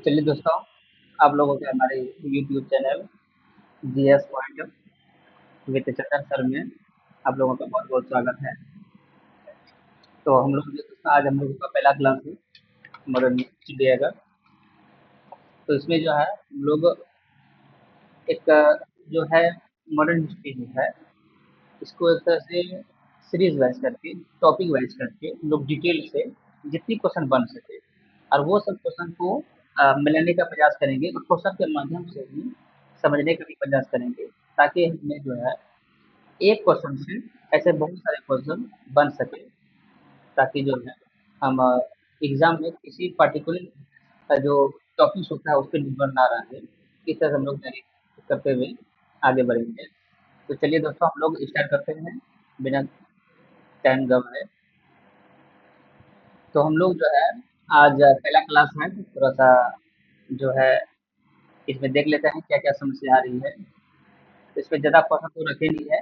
चलिए दोस्तों, आप लोगों के हमारे YouTube channel GS point with Chatar sir में आप लोगों का बहुत बहुत स्वागत है। तो हम लोग जो दोस्तों आज हम लोगों का पहला क्लास है मॉडर्न डे अगर। तो इसमें जो है हम लोग एक जो है मॉडर्न हिस्ट्री जो है इसको एक तरह से सीरीज वाइज करके टॉपिक वाइज करके हम लोग डिटेल से जितनी क्वेश्चन बन सके और वो सब क्वेश्चन को मिलाने का प्रयास करेंगे और क्वेश्चन के माध्यम से ही समझने का भी प्रयास करेंगे ताकि हमें जो है एक क्वेश्चन से ऐसे बहुत सारे क्वेश्चन बन सके ताकि जो है हम एग्जाम में किसी पर्टिकुलर जो टॉपिक होता है उस पर निर्भर ना रहे। इस तरह से हम लोग तैयारी करते हुए आगे बढ़ेंगे। तो चलिए दोस्तों हम लोग स्टार्ट करते हैं बिना टाइम गवाए। तो हम लोग जो है आज पहला क्लास है तो थोड़ा सा जो है इसमें देख लेते हैं क्या क्या समस्या आ रही है। तो इसमें ज़्यादा क्वेश्चन तो रखे नहीं है,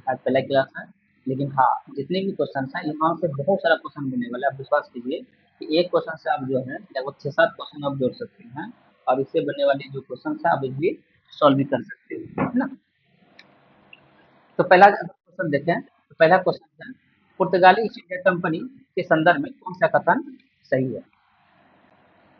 आज पहला क्लास है। लेकिन हाँ, जितने भी क्वेश्चन हैं यहाँ से बहुत सारा क्वेश्चन मिलने वाला है। आप विश्वास कीजिए कि एक क्वेश्चन से आप जो है लगभग 6-7 क्वेश्चन आप जोड़ सकते हैं और इससे बनने वाले जो क्वेश्चन है आप इजली सॉल्व भी कर सकते हैं, है ना। तो पहला क्वेश्चन देखें। तो पहला क्वेश्चन है, पुर्तगाली ईस्ट इंडिया कंपनी के संदर्भ में कौन सा कथन सही है।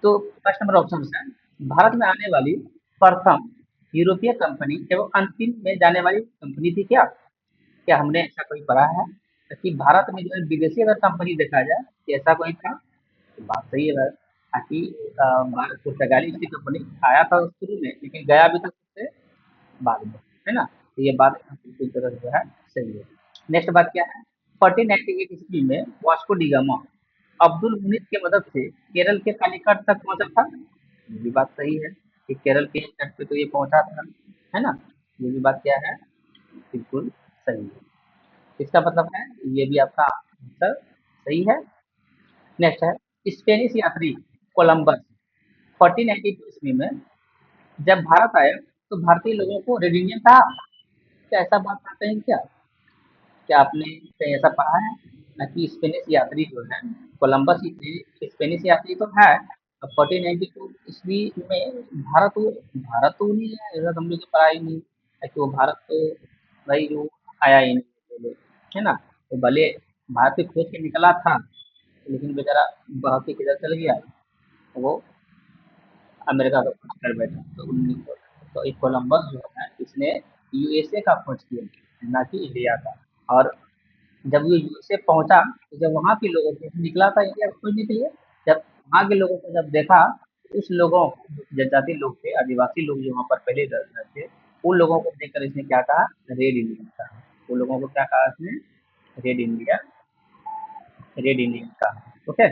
तो फर्स्ट नंबर ऑप्शन है, भारत में आने वाली प्रथम यूरोपीय कंपनी एवं अंतिम में जाने वाली कंपनी थी क्या। क्या हमने ऐसा कोई पढ़ा है कि भारत में जो है विदेशी अगर कंपनी देखा जाए कि ऐसा कोई था। तो बात सही है ताकि भारत पुर्तगाली ईस्ट इंडिया कंपनी आया था शुरू में लेकिन गया भी था सबसे बाद में, है ना। तो ये बात बिल्कुल तरह जो है सही है। नेक्स्ट बात क्या है, 1498 ईस्वी में Vasco D gamma Abdul Muneet की मदद से केरल के कालीकट तक पहुंचा था। ये भी बात सही है कि केरल के तट पे तो ये पहुंचा था, है ना। ये भी बात क्या है, बिल्कुल सही है। इसका मतलब है ये भी आपका आंसर सही है। नेक्स्ट है, स्पेनिश यात्री कोलंबस 1492 ईस्वी में जब भारत आए तो भारतीय लोगों को रेड इंडियन कहा। क्या ऐसा बात करते हैं क्या। क्या आपने कहीं ऐसा पढ़ा है ना कि स्पेनिश यात्री जो है कोलंबस स्पेनिश यात्री तो है। 1492 ईस्वी में भारत तो नहीं है, ऐसा तो हम लोग पढ़ा ही नहीं है कि वो भारत तो भाई जो आया ही नहीं, है ना। तो भले भारत की खोज के निकला था लेकिन बेचारा बह के किधर चल गया, वो अमेरिका का खोज कर बैठा। तो 1900 तो एक कोलंबस जो है इसने यूएसए का खोज किया ना कि इंडिया का। और जब ये यूएसए पहुंचा तो जब वहाँ के लोगों को निकला था इंडिया खोजने के लिए, जब वहाँ के लोगों को जब देखा तो उस लोगों जनजाति लोग थे, आदिवासी लोग जो वहाँ पर पहले रह रहे थे, उन लोगों को देखकर इसने क्या कहा, रेड इंडियन कहा। उन लोगों को क्या कहा इसने, रेड इंडिया, रेड इंडियन कहा। ओके,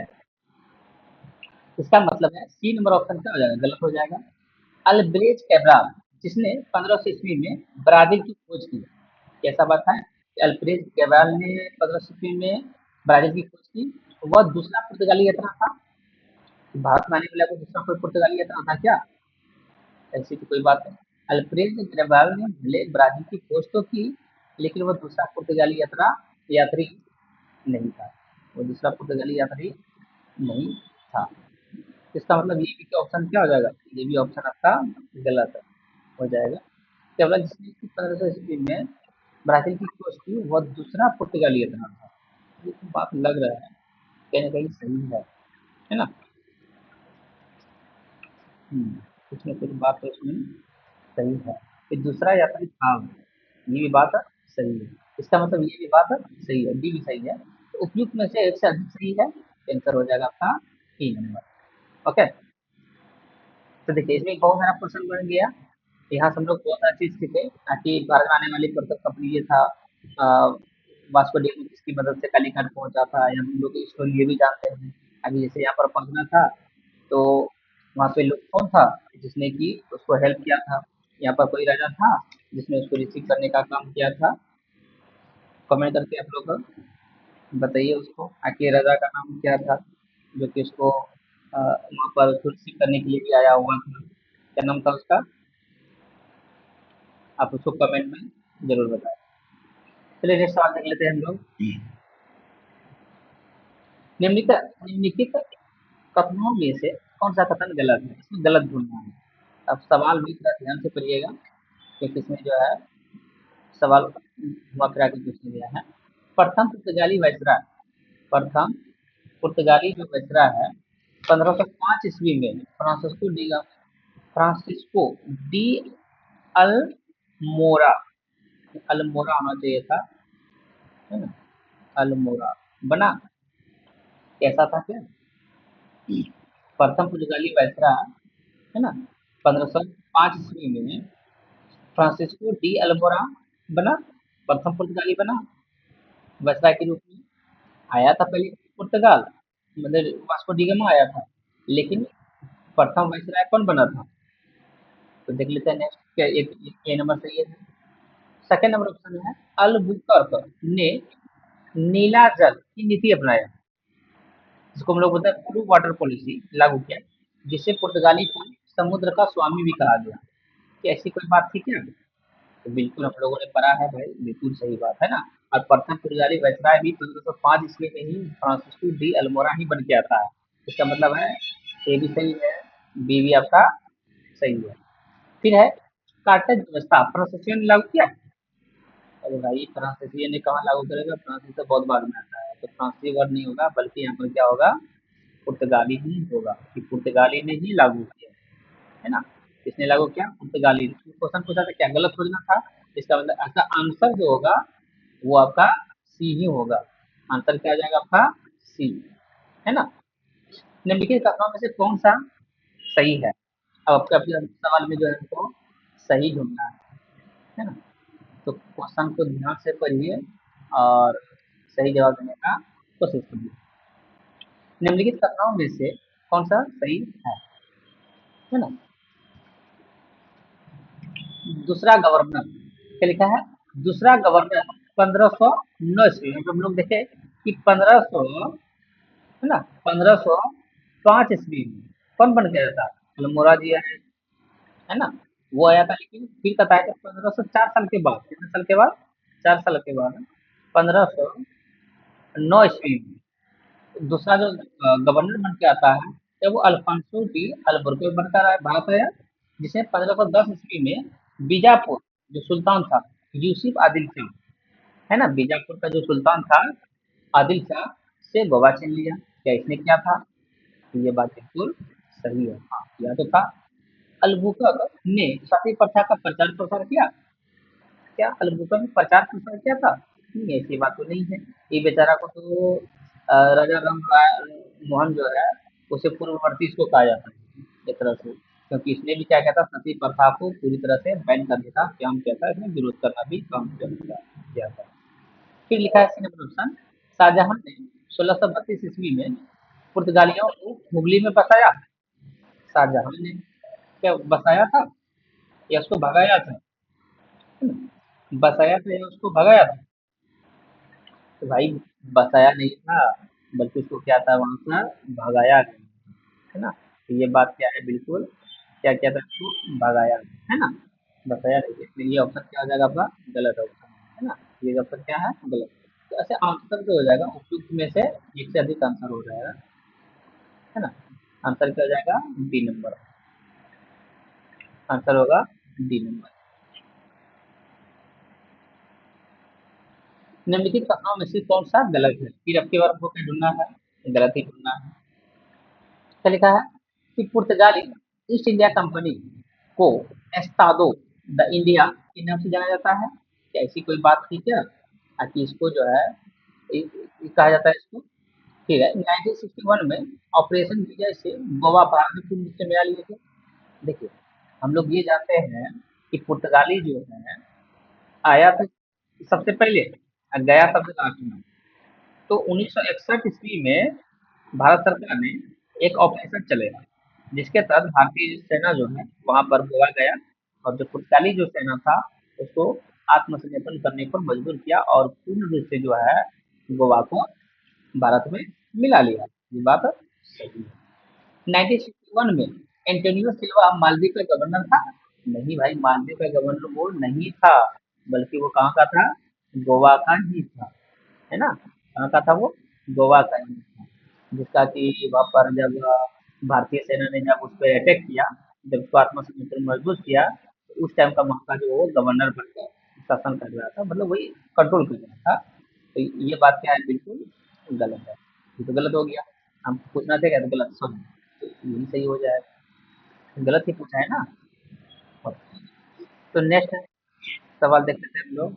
इसका मतलब है सी नंबर ऑप्शन क्या हो जाएगा, गलत हो जाएगा। अल्ब्रेज कैब्राल जिसने 1500 ईस्वी में ब्राजील की खोज की। कैसा बात है कि अल्फ्रेड कैब्राल ने 1500 ईस्वी में ब्राजील की खोज की। वह दूसरा पुर्तगाली यात्रा था। भारत में आने वाला कोई दूसरा कोई पुर्तगाली यात्रा था क्या, ऐसी तो कोई बात नहीं। अल्फ्रेड कैब्राल ने भले ब्राजील की खोज तो की लेकिन वह दूसरा पुर्तगाली यात्री नहीं था। वो दूसरा पुर्तगाली यात्री नहीं था। इसका मतलब ये भी ऑप्शन क्या हो जाएगा, ये भी ऑप्शन आपका गलत हो जाएगा। केवल जिसने 1500 ईस्वी में ब्राजील की खोज की वह दूसरा पुर्तगाली था। ये तो बात लग रहा है कहीं ना कहीं सही है ना। कुछ न कुछ बात तो इसमें सही है कि दूसरा यात्री था वो। ये भी बात सही है। इसका मतलब ये भी बात सही है, डी भी सही है। तो उपयुक्त में से एक से अधिक सही है, आंसर हो जाएगा आपका ई नंबर। ओके, तो देखिए इसमें बहुत सारा क्वेश्चन बन गया। यहाँ से हम लोग बहुत सारी चीज सीखे ताकि भारत में आने वाली प्रथम कंपनी ये था वास्को डी गामा जिसकी मदद से कालीकट पहुंचा था, या हम लोग स्टोरी ये भी जानते हैं। अभी जैसे यहाँ पर पहुंचना था तो वहाँ पे लोग कौन था जिसने कि उसको हेल्प किया था। यहाँ पर कोई राजा था जिसने उसको रिसीव करने का काम किया था। कमेंट करके आप लोग बताइए उसको आखिर राजा का नाम क्या था जो कि उसको वहाँ पर उसको रिसीव करने के लिए भी आया हुआ था। क्या नाम था उसका, आप उसको कमेंट में जरूर बताएं। चलिए नेक्स्ट सवाल देख लेते हैं हम लोग। निम्नलिखित निम्नलिखित कथनों में से कौन सा कथन गलत है, इसमें गलत ढूंढना है। अब सवाल भी थोड़ा ध्यान से पढ़िएगा, क्योंकि इसमें जो है सवाल घुमा फिरा के पूछ लिया है। प्रथम पुर्तगाली वायसराय, प्रथम पुर्तगाली जो वायसराय है 1505 ईस्वी में फ्रांसिस्को डी अल्मोरा, अल्मोरा होना चाहिए था, है ना, अल्मोरा बना। कैसा था क्या, प्रथम पुर्तगाली वायसराय, है ना, 1505 ईस्वी में फ्रांसिस्को डी अल्मोरा बना, प्रथम पुर्तगाली बना वायसराय के रूप में। आया था पहले पुर्तगाल, मतलब वास्को डी गामा आया था, लेकिन प्रथम वायसराय कौन बना था, तो देख लेते हैं नेक्स्ट क्या, ये नंबर सही है। सेकंड नंबर ऑप्शन है अल्बुकर्क ने नीला जल की नीति अपनाया, जिसको हम लोग बोलते हैं ब्लू वाटर पॉलिसी लागू किया, जिससे पुर्तगाली को समुद्र का स्वामी भी कहा गया। क्या ऐसी कोई बात थी क्या, तो बिल्कुल हम लोगों ने पढ़ा है भाई, बिल्कुल सही बात है ना। और प्रथम पुर्तगाली वायसराय भी 1505 ईस्वी में ही फ्रांसिस्को डी अल्मोरा ही बन के आता है। इसका मतलब है ए भी सही है, बी भी आपका सही है। फिर है कार्टेज व्यवस्था फ्रांसीसियों ने लागू किया। अरे भाई फ्रांसीसी ने कहाँ लागू करेगा, फ्रांसीसी तो बहुत बाद में आता है, तो फ्रांसीसी वर्ड नहीं होगा, बल्कि यहाँ पर क्या होगा, पुर्तगाली ही होगा, कि पुर्तगाली ने ही लागू किया, है ना। किसने लागू किया, पुर्तगाली ने। क्वेश्चन पूछा था क्या गलत खोजना था, इसका मतलब आपका आंसर जो होगा वो आपका सी ही होगा। आंसर क्या आ जाएगा आपका सी, है ना। निम्नलिखित कथनों में से कौन सा सही है, अब आपके अपने सवाल में जो है हमको सही ढूंढना है ना। तो क्वेश्चन को ध्यान से पढ़िए और सही जवाब देने का कोशिश करिए। निम्नलिखित कथनों में से कौन सा सही है ना। दूसरा गवर्नर, क्या लिखा है, दूसरा गवर्नर 1509 ईस्वी में, हम लोग देखे कि 1500, है ना, 1505 ईस्वी में कौन बन गया था, अल्मोरा जी है ना, वो आया था। लेकिन फिर बताया कि 1504 साल के बाद, कितने साल के बाद, 4 साल के बाद 1509 ईस्वी में दूसरा जो गवर्नर बन के आता है, तो वो अल्फांसो डी अल्बुकर्क बनकर भारत आया, जिसने 1510 ईस्वी में बीजापुर जो सुल्तान था यूसुफ आदिल शाह, है ना, बीजापुर का जो सुल्तान था आदिल शाह से गोवा छीन लिया। क्या इसने किया था, तो ये बात बिल्कुल सही है, हाँ किया तो था। अल्बुकर्क ने सती प्रथा का प्रचार प्रसार किया, क्या अल्बुकर्क ने प्रचार प्रसार किया था, नहीं ऐसी बात तो नहीं है। ये बेचारा को तो राजा राम राय मोहन जो है उसे पूर्ववर्ती इसको कहा जाता है एक तरह से, क्योंकि इसने भी क्या किया था, सती प्रथा को पूरी तरह से बैन करने का काम किया था, इसने विरोध करना भी काम किया था। फिर लिखा है सी नंबर ऑप्शन, शाहजहां ने 1632 ईस्वी में पुर्तगालियों को हुगली में बसाया। शाहजहां ने क्या बसाया था या उसको भगाया था, बसाया था या उसको भगाया था, तो भाई बसाया नहीं था, बल्कि उसको क्या था, वहां से भगाया गया, है ना। तो ये बात क्या है, बिल्कुल क्या किया था, उसको भगाया गया, है ना, बसाया नहीं, इसलिए ये ऑप्शन क्या हो जाएगा आपका गलत ऑप्शन, है ना। ये ऑप्शन क्या है, गलत। तो ऐसे आंसर जो हो जाएगा उपयुक्त में से एक से अधिक आंसर हो जाएगा, है ना। आंसर क्या हो जाएगा, डी नंबर, आंसर होगा डी नंबर। निम्नलिखित कथनों में से कौन सा गलत है, फिर आपके बार आपको क्या ढूंढना है, गलत ही ढूंढना है। क्या लिखा है कि पुर्तगाली ईस्ट इंडिया कंपनी को एस्तादो द इंडिया के नाम से जाना जाता है। क्या ऐसी कोई बात थी क्या, ताकि इसको जो है कहा जाता है इसको। ठीक है, 1961 में ऑपरेशन विजय से गोवा भारत में पूर्ण रूप से मिला लिए थे। देखिए हम लोग ये जानते हैं कि पुर्तगाली जो है आया था सबसे पहले और गया सबसे लास्ट में। तो 1961 ईस्वी में भारत सरकार ने एक ऑपरेशन चलेगा, जिसके तहत भारतीय सेना जो है वहां पर गोवा गया, और जो पुर्तगाली जो सेना था उसको आत्मसमर्पण करने पर मजबूर किया, और पूर्ण रूप से जो है गोवा को भारत में मिला लिया। ये बात सही है। 1961 में एंटोनियो सिल्वा मालदीव का गवर्नर था, नहीं भाई मालदीव का गवर्नर वो नहीं था, बल्कि वो कहाँ का था, गोवा का ही था, है ना, कहाँ का था वो, गोवा का ही था। जिसका कि वहाँ पर जब भारतीय सेना ने जब उस पे अटैक किया, जब उसको आत्मसमर्पण मजबूत किया, तो उस टाइम का वहाँ का जो वो गवर्नर बनकर शासन कर रहा था, मतलब वही कंट्रोल कर रहा था। तो ये बात क्या है, बिल्कुल गलत है। ये तो गलत हो गया। हम पूछना थे क्या, तो गलत सुन, तो यही सही हो जाएगा। गलत ही पूछा है ना। तो नेक्स्ट सवाल देख लेते हैं हम लोग।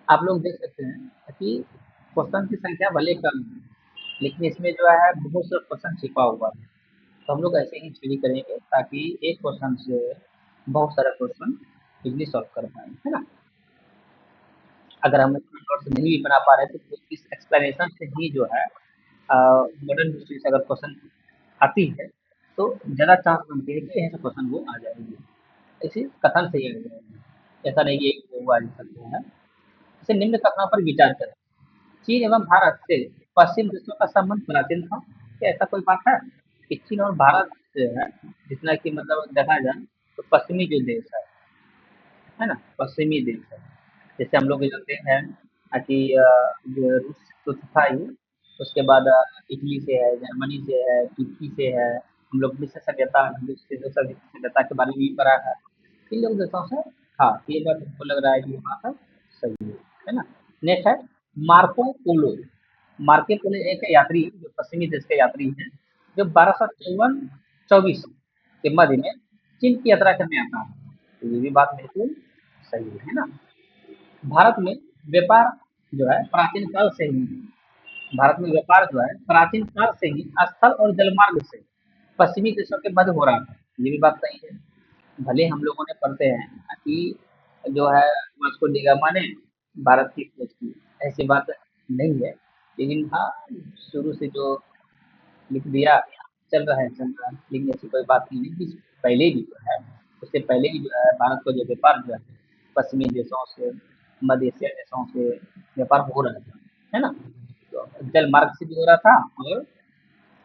आप लोग देख सकते हैं कि क्वेश्चन की संख्या भले कम है, लेकिन इसमें जो है बहुत सा क्वेश्चन छिपा हुआ है। तो हम लोग ऐसे ही स्टडी करेंगे ताकि एक क्वेश्चन से बहुत सारा क्वेश्चन इजली सॉल्व कर पाए, है ना। अगर हम नोट्स नहीं भी बना पा रहे थे तो इस एक्सप्लेनेशन से ही जो है मॉडर्न हिस्ट्री से अगर क्वेश्चन आती है तो ज़्यादा चांस बनती है कि यहाँ से क्वेश्चन वो आ जाएगी। इसी कथन से ही आ जाएगी, ऐसा नहीं कि एक दो आ सकते हैं। इसे निम्न कथनों पर विचार करें। चीन एवं भारत से पश्चिम देशों का संबंध प्राचीन था। क्या ऐसा कोई बात है कि चीन और भारत से है, जितना कि मतलब देखा जाए तो पश्चिमी जो देश है ना, पश्चिमी देश है। जैसे हम लोग जानते हैं कि जो रूस तो था ही, उसके बाद इटली से है, जर्मनी से है, तुर्की से है। हम लोग विश्व सभ्यता, विश्व सभ्यता के बारे में भी पढ़ा है। इन लोग देशों से, हाँ, ये बात हमको लग रहा है कि ये बात सही है ना। नेक्स्ट है मार्को पोलो। मार्को पोलो एक यात्री जो पश्चिमी देश के यात्री हैं, जो 1254-24 के मध्य में चीन की यात्रा करने आता है। तो ये भी बात बिल्कुल सही है ना। भारत में व्यापार जो है प्राचीन काल से ही, भारत में व्यापार जो है प्राचीन काल से ही स्थल और जलमार्ग से पश्चिमी देशों के मध्य हो रहा था। ये भी बात सही है। भले हम लोगों ने पढ़ते हैं कि जो है वास्को डी गामा ने भारत की खोज की, ऐसी बात नहीं है। लेकिन हाँ, शुरू से जो लिख दिया, चल रहा है चल रहा है, लेकिन ऐसी कोई बात नहीं है कि पहले भी जो है, उससे पहले भी जो है भारत को जो व्यापार जो है पश्चिमी देशों से, मध्य एशिया देशों से व्यापार हो रहा था, है ना। तो जल मार्ग से भी हो रहा था और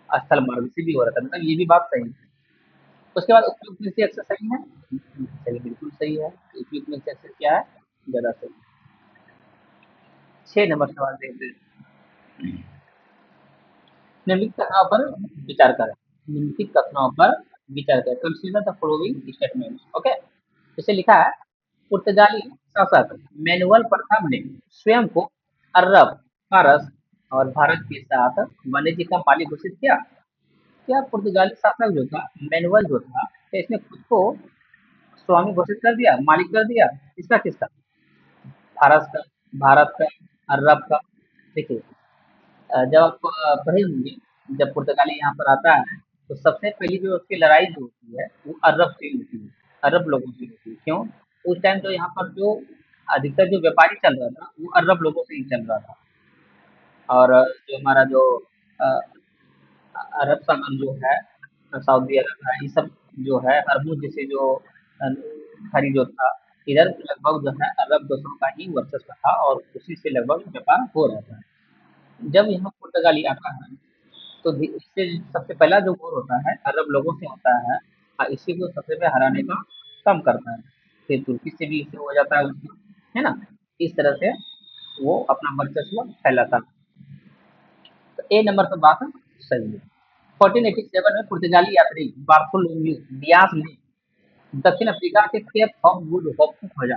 स्थल मार्ग से भी हो रहा था, मतलब ये भी बात सही है। उसके बाद उपयुक्त में से अक्सर सही है, सही, बिल्कुल सही है। उपयुक्त में से अक्सर क्या है, ज्यादा सही। 6 नंबर सवाल देखते हैं। निम्नलिखित कथनों पर विचार करें। निम्नलिखित कथनों पर विचार करें। Consider the following statement. Okay, इसे लिखा है, पुर्तगाली शासक मैनुअल प्रथम ने स्वयं को अरब, फारस और भारत के साथ वाणिज्य का मालिक घोषित किया। क्या पुर्तगाली शासक जो था, मैनुअल जो था, क्या इसने खुद को स्वामी घोषित कर दिया, मालिक कर दिया? किसका किसका? फारस का, भारत का, अरब का। देखिए, जब आप पढ़े होंगे, जब पुर्तगाली यहाँ पर आता है तो सबसे पहली जो उसकी लड़ाई जो होती है वो अरब से होती है, अरब लोगों से होती है। क्यों? उस टाइम तो यहाँ पर जो अधिकतर जो व्यापारी चल रहा था वो अरब लोगों से ही चल रहा था। और जो हमारा जो अ, अरब सागर जो है, सऊदी अरब है, ये सब जो है अरबों जैसे जो अ, खड़ी जो था, इधर लगभग जो है अरब देशों का ही वर्चस्व था और उसी से लगभग व्यापार हो रहा था। जब यहाँ पुर्तगाली आता है तो इससे सबसे पहला जो वॉर होता है अरब लोगों से होता है, इसी को सबसे पहले हराने का कम करता है। फिर तुर्की से भी इसे हो जाता है उसका, है ना। इस तरह से वो अपना वर्चस्व फैलाता है। तो ए नंबर पर बात सही है। 1487 में पुर्तगाली यात्री बार्थोलोम्यू डियास ने दक्षिण अफ्रीका के केप ऑफ गुड होप को खोजा।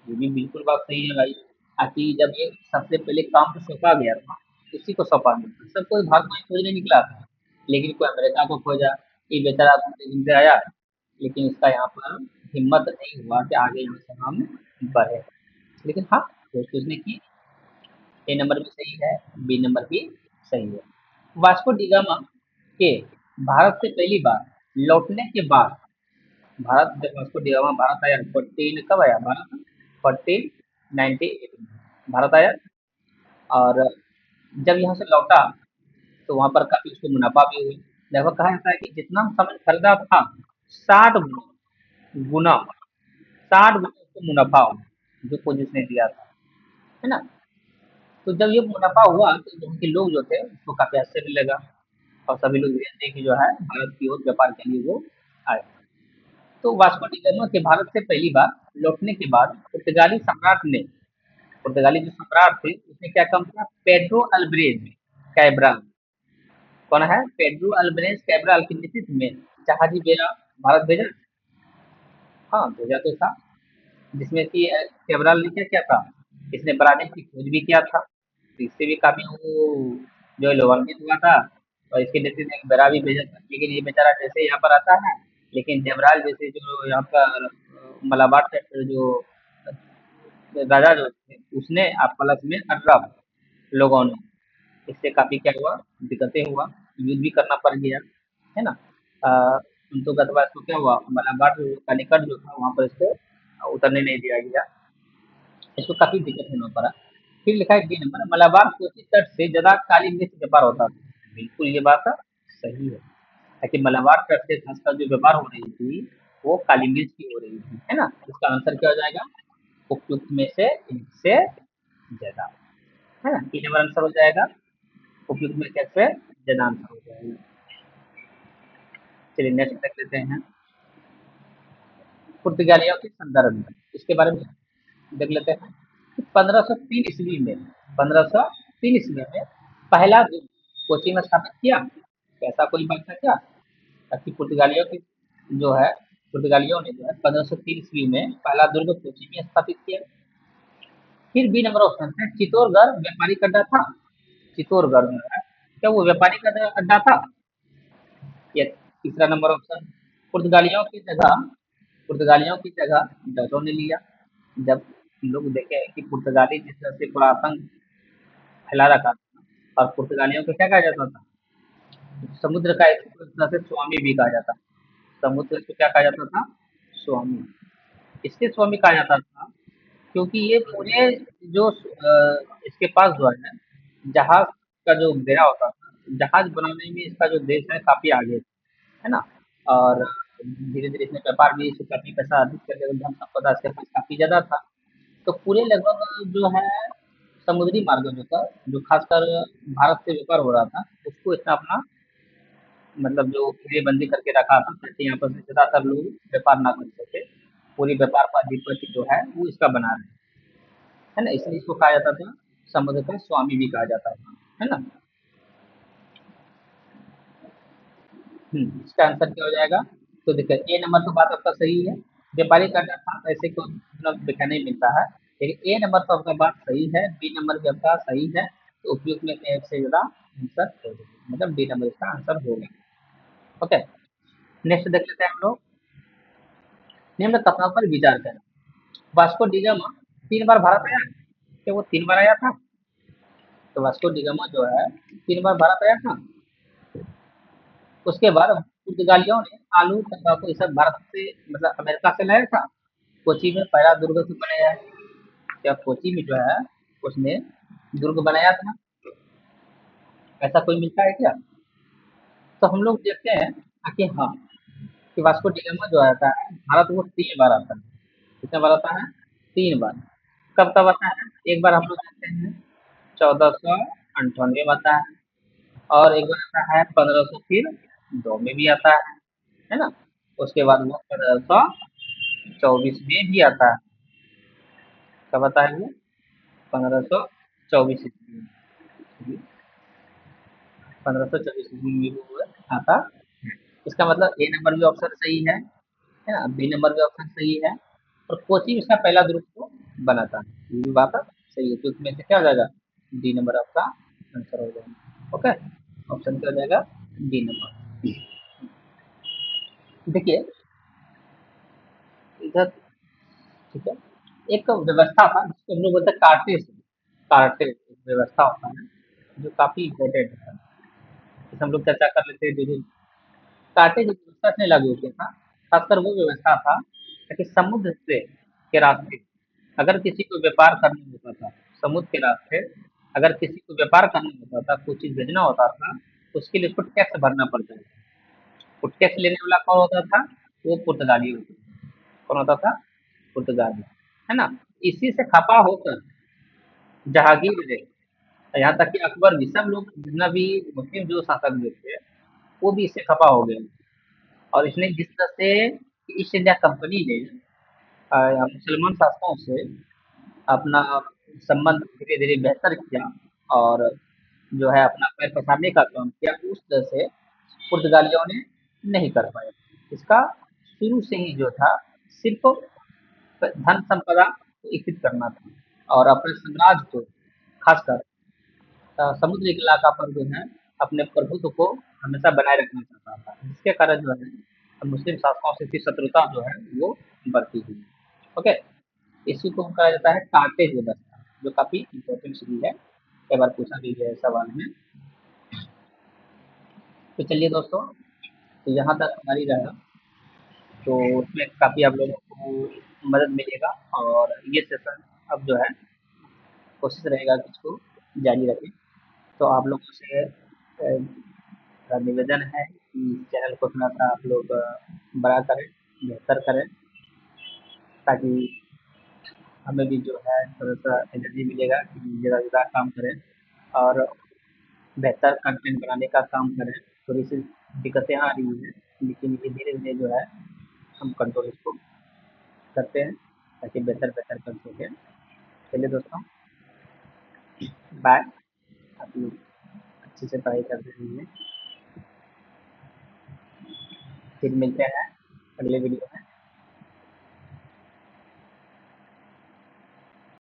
ये भी बिल्कुल बात सही है भाई। कि जब ये सबसे पहले काम तो सौंपा गया था, इसी को सौंपा गया था। सब कोई भारत में खोजने निकला था, लेकिन कोई अमेरिका को खोजा। ये बेचारा अपने दिन से आया, लेकिन इसका यहाँ पर हिम्मत नहीं हुआ कि आगे यहाँ से हम बढ़े। लेकिन हाँ, कोशिश उसने की। ए नंबर भी सही है, बी नंबर भी सही है। वास्को डिगामा के भारत से पहली बार लौटने के बाद, भारत जब वास्को डिगामा भारत आया, 14 कब आया भारत? 1498 में भारत आया। और जब यहाँ से लौटा तो वहाँ पर काफ़ी उसको मुनाफ़ा भी हुआ। लगभग कहा जाता है कि जितना सामान खरीदा था, 60 गुना, 60 गुना उसको मुनाफ़ा हुआ, जो कुछ उसने दिया था, है ना। तो जब ये मुनाफ़ा हुआ तो वहाँ के लोग जो थे उसको काफ़ी आश्चर्य लगा और सभी लोग धीरे-धीरे कि जो है भारत की ओर व्यापार के लिए वो आए। तो वास्को डी गामा के भारत से पहली बार लौटने के बाद पुर्तगाली सम्राट ने, पुर्तगाली जो सम्राट थे उसने क्या काम किया, पेड्रो अल्ब्रेज कैब्रल, कौन है? पेड्रो अल्बेनेज कैब्राल के नेतृत्व में जहाजी भेजा, भारत भेजा। हाँ, भेजा तो था, जिसमें कि कैब्राल ने क्या किया था, इसने ब्राज़ील की खोज भी किया था, तो इससे भी काफ़ी वो जो है लाभान्वित हुआ था, और इसके नेतृत्व में एक बेड़ा भी भेजा था। लेकिन ये बेचारा जैसे यहाँ पर आता है, लेकिन जबराल जैसे जो यहाँ पर मलाबार से जो राजा जो थे, उसने प्लस में 18 लोगों ने, इससे काफ़ी क्या हुआ, दिक्कतें हुआ, युद्ध भी करना पड़ गया, है ना? तो गतवा इसको क्या हुआ, मलाबार का निकट जो था वहाँ पर इसको उतरने नहीं दिया गया, इसको काफ़ी दिक्कत होना पड़ा। फिर लिखा है डी नंबर, मलाबार कोसी तट से ज़्यादा काली मिर्च व्यापार होता था। बिल्कुल ये बात सही है, ताकि मलाबार तट से खासकर जो व्यापार हो रही थी, वो काली मिर्च की हो रही थी, है ना? इसका आंसर क्या हो जाएगा? उपयुक्त में से एक से ज़्यादा, है ना? तीन नंबर आंसर हो जाएगा, उपयुक्त में से एक से ज़्यादा आंसर हो जाएगा। चलिए नेक्स्ट देख लेते हैं, पुर्तगालियों के संदर्भ में, इसके बारे में देख लेते हैं। 1503 ईस्वी में, 1503 ईस्वी में पहला दुर्ग कोची में स्थापित किया। ऐसा कोई बात है क्या? ताकि पुर्तगालियों की जो है, पुर्तगालियों ने जो है 1503 ईस्वी में पहला दुर्ग कोची में स्थापित किया। फिर बी नंबर ऑप्शन है, चित्तौड़गढ़ व्यापारिक अड्डा था। चित्तौड़गढ़ में है, क्या वो व्यापारिक अड्डा था? ये तीसरा नंबर ऑप्शन, पुर्तगालियों की जगह, पुर्तगालियों की जगह डचों ने लिया। जब लोग देखे कि पुर्तगाली जिस तरह से पूरा आतंक फैला रखा था, और पुर्तगालियों को क्या कहा जाता था, समुद्र का एक तरह से स्वामी भी कहा जाता, समुद्र को क्या कहा जाता था, स्वामी। इसके स्वामी कहा जाता था क्योंकि ये पूरे जो इसके पास जो है जहाज का जो बेड़ा होता था, जहाज बनाने में इसका जो देश है काफी आगे है ना, और धीरे धीरे इसने व्यापार भी इससे काफी पैसा अर्जित करके धन संपदा इसके पास काफी ज्यादा था। तो पूरे लगभग जो है समुद्री मार्ग जो था, जो खासकर भारत से व्यापार हो रहा था, उसको इसने अपना मतलब जो घेरेबंदी करके रखा था, ताकि यहाँ पर से ज्यादातर लोग व्यापार ना कर सके। पूरी व्यापार का अधिपति जो है वो इसका बना रहे, है ना? इसलिए इसको कहा जाता था, समुद्र का स्वामी भी कहा जाता था, है ना? इसका आंसर क्या हो जाएगा? तो देखिए ए नंबर तो बात आपका सही है, व्यापारी का डर था, ऐसे को मतलब देखा नहीं मिलता है, लेकिन ए नंबर तो आपका बात सही है, बी नंबर भी आपका सही है, तो उपयुक्त में से एक से ज्यादा आंसर हो जाएगा, मतलब डी नंबर इसका आंसर होगा। ओके, नेक्स्ट देख लेते हैं हम लोग, निम्न कथनों पर विचार करें। वास्को डी गामा 3 बार भारत आया, क्या वो 3 बार आया था? तो वास्को डी गामा जो है 3 बार भारत आया था। उसके बाद पुर्तगालियों ने आलू तंबाकू ये सब भारत से मतलब अमेरिका से लाया था। कोची में पहला दुर्ग तो बनाया है, क्या कोची में जो है उसने दुर्ग बनाया था? ऐसा कोई मिलता है क्या? तो हम लोग देखते हैं कि हाँ, कि वास्को डी गामा जो आता है भारत वो 3 बार आता है। कितने बार आता है? 3 बार। कब कब आता है? एक बार हम लोग देखते हैं 1498 में आता है, और एक बार आता है 1500 फिर 2 में भी आता है ना? उसके बाद वो 1524 में भी आता है। कब आता है वो? 1524 ईस्वी में, 1524 ईस्वी में वो आता है। इसका मतलब ए नंबर भी ऑप्शन सही है ना? बी नंबर भी ऑप्शन सही है, और कोचिंग इसका पहला ग्रुप को बना था, ये भी बात सही है, तो इसमें से क्या हो जाएगा? डी नंबर आपका आंसर हो जाएगा। ओके, ऑप्शन क्या हो जाएगा? D number. देखिए इधर, ठीक है, एक व्यवस्था था जिसको हम लोग बोलते हैं कार्टेज। कार्टेज एक व्यवस्था होता है जो काफी इम्पोर्टेंट है, इसे हम लोग चर्चा कर लेते हैं धीरे। कार्टेज एक व्यवस्था से लागू किया था, खासकर वो व्यवस्था था कि समुद्र से के रास्ते अगर किसी को व्यापार करना होता था, समुद्र के रास्ते अगर किसी को व्यापार करना होता था, कुछ चीज भेजना होता था, तो उसके लिए उसको टैक्स भरना पड़ता था। वो टैक्स लेने वाला कौन होता था? वो पुर्तगाली होता था। कौन होता था? पुर्तगाली, है ना? इसी से खपा होकर जहांगीर ने, यहाँ तक कि अकबर भी, सब लोग जितना भी मुस्लिम जो शासक जो थे, वो भी इससे खपा हो गए। और इसने जिस तरह से ईस्ट इंडिया कंपनी ने मुसलमान शासकों से अपना संबंध धीरे धीरे बेहतर किया, और जो है अपना पैर पसारने का काम किया, उस तरह से पुर्तगालियों ने नहीं कर पाए। इसका शुरू से ही जो था सिर्फ धन संपदा को एकत्रित करना था और अपने साम्राज्य को खासकर समुद्री इलाका पर जो है अपने प्रभुत्व को हमेशा बनाए रखना चाहता था, जिसके कारण जो है मुस्लिम शासकों से इसकी शत्रुता जो है वो बढ़ती हुई। ओके, इसी को कहा जाता है कांटे व्यवस्था, जो काफी इंपॉर्टेंट भी है, कई बार पूछा भी गया है सवाल में। तो चलिए दोस्तों, तो यहाँ तक हमारी रहा, तो उसमें काफी आप लोगों को मदद मिलेगा, और ये सेशन अब जो है कोशिश रहेगा कि इसको जारी रखें। तो आप लोगों से निवेदन है कि चैनल को थोड़ा सा आप लोग बड़ा करें, बेहतर करें, ताकि हमें भी जो है थोड़ा सा एनर्जी मिलेगा कि ज़्यादा से ज़्यादा काम करें और बेहतर कंटेंट बनाने का काम करें। थोड़ी सी दिक्कतें आ रही हैं, लेकिन ये धीरे धीरे जो है हम कंट्रोल इसको करते हैं, ताकि बेहतर बेहतर कर सकें। चलिए दोस्तों, बाय। आप लोग अच्छे से पढ़ाई करते रहिए, फिर मिलते हैं अगले वीडियो में।